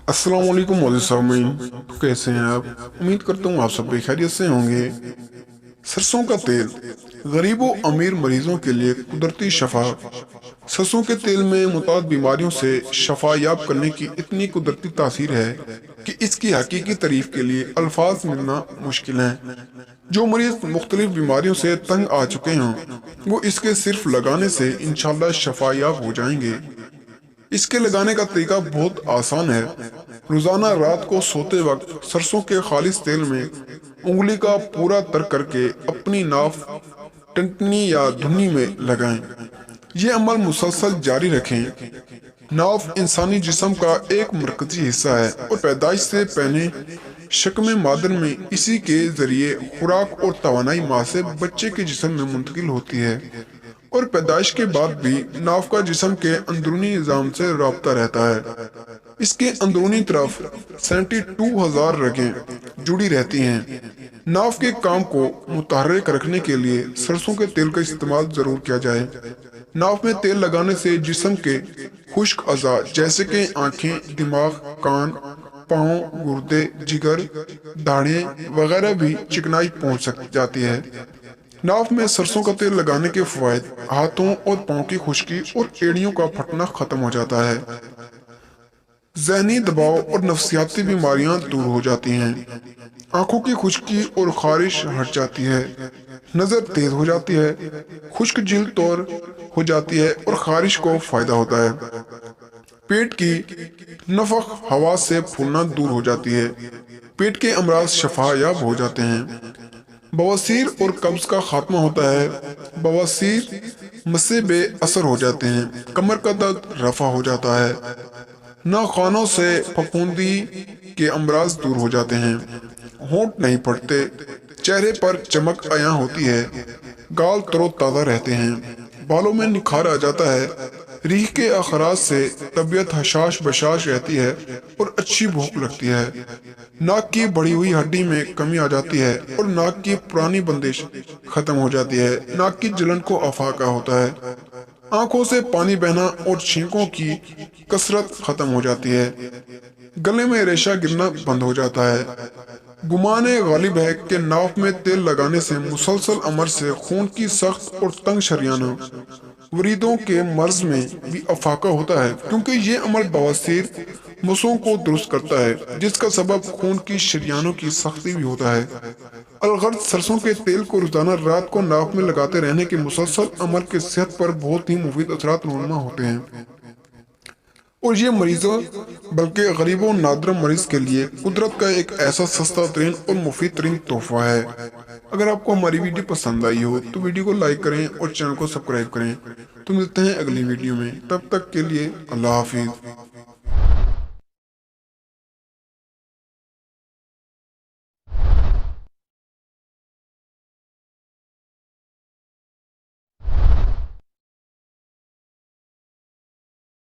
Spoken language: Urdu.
السلام علیکم معزز سامعین، کیسے ہیں آپ؟ امید کرتا ہوں آپ سب بھی خیریت سے ہوں گے۔ سرسوں کا تیل غریب و امیر مریضوں کے لیے قدرتی شفا۔ سرسوں کے تیل میں متعدد بیماریوں سے شفا یاب کرنے کی اتنی قدرتی تاثیر ہے کہ اس کی حقیقی تعریف کے لیے الفاظ ملنا مشکل ہیں۔ جو مریض مختلف بیماریوں سے تنگ آ چکے ہیں وہ اس کے صرف لگانے سے انشاءاللہ شفا یاب ہو جائیں گے۔ اس کے لگانے کا طریقہ بہت آسان ہے۔ روزانہ رات کو سوتے وقت سرسوں کے خالص تیل میں انگلی کا پورا تر کر کے اپنی ناف، ٹنٹنی یا دھنی میں لگائیں۔ یہ عمل مسلسل جاری رکھیں۔ ناف انسانی جسم کا ایک مرکزی حصہ ہے اور پیدائش سے پہلے شکم مادر میں اسی کے ذریعے خوراک اور توانائی ماں سے بچے کے جسم میں منتقل ہوتی ہے، اور پیدائش کے بعد بھی ناف کا جسم کے اندرونی نظام سے رابطہ رہتا ہے۔ اس کے اندرونی طرف 72,000 رگیں جڑی رہتی ہیں۔ ناف کے کام کو متحرک رکھنے کے لیے سرسوں کے تیل کا استعمال ضرور کیا جائے۔ ناف میں تیل لگانے سے جسم کے خشک اعضاء جیسے کہ آنکھیں، دماغ، کان، پاؤں، گردے، جگر، داڑھیں وغیرہ بھی چکنائی پہنچ جاتی ہے۔ ناف میں سرسوں کا تیل لگانے کے فوائد: ہاتھوں اور پاؤں کی خشکی اور ایڑیوں کا پھٹنا ختم ہو جاتا ہے۔ ذہنی دباؤ اور نفسیاتی بیماریاں دور ہو جاتی ہیں۔ آنکھوں کی خشکی اور خارش ہٹ جاتی ہے۔ نظر تیز ہو جاتی ہے۔ خشک جلد طور ہو جاتی ہے اور خارش کو فائدہ ہوتا ہے۔ پیٹ کی نفخ ہوا سے پھولنا دور ہو جاتی ہے۔ پیٹ کے امراض شفا یاب ہو جاتے ہیں۔ بواسیر اور قبض کا خاتمہ ہوتا ہے۔ بواسیر مسے بے اثر ہو جاتے ہیں۔ کمر کا درد رفع ہو جاتا ہے۔ ناخوانوں سے پھپھوندی کے امراض دور ہو جاتے ہیں۔ ہونٹ نہیں پھٹتے۔ چہرے پر چمک عیاں ہوتی ہے۔ گال تر و تازہ رہتے ہیں۔ بالوں میں نکھار آ جاتا ہے۔ ریح کے اخراج سے طبیعت حشاش بشاش رہتی ہے اور اچھی بھوک لگتی ہے۔ ناک کی بڑھی ہوئی ہڈی میں کمی آ جاتی ہے اور ناک کی پرانی بندش ختم ہو جاتی ہے۔ ناک کی جلن کو افاقہ ہوتا ہے۔ آنکھوں سے پانی بہنا اور چھینکوں کی کثرت ختم ہو جاتی ہے۔ گلے میں ریشہ گرنا بند ہو جاتا ہے۔ گمان غالب ہے کہ ناف میں تیل لگانے سے مسلسل عمر سے خون کی سخت اور تنگ شریانوں، وریدوں کے مرض میں بھی افاقہ ہوتا ہے، کیونکہ یہ عمل بواسیر مسوں کو درست کرتا ہے، جس کا سبب خون کی شریانوں کی سختی بھی ہوتا ہے۔ الغرض سرسوں کے تیل کو روزانہ رات کو ناف میں لگاتے رہنے کے مسلسل عمل کے صحت پر بہت ہی مفید اثرات رونما ہوتے ہیں، اور یہ مریضوں بلکہ غریب و نادر مریض کے لیے قدرت کا ایک ایسا سستا ترین اور مفید ترین تحفہ ہے۔ اگر آپ کو ہماری ویڈیو پسند آئی ہو تو ویڈیو کو لائک کریں اور چینل کو سبسکرائب کریں۔ تو ملتے ہیں اگلی ویڈیو میں، تب تک کے لیے اللہ حافظ۔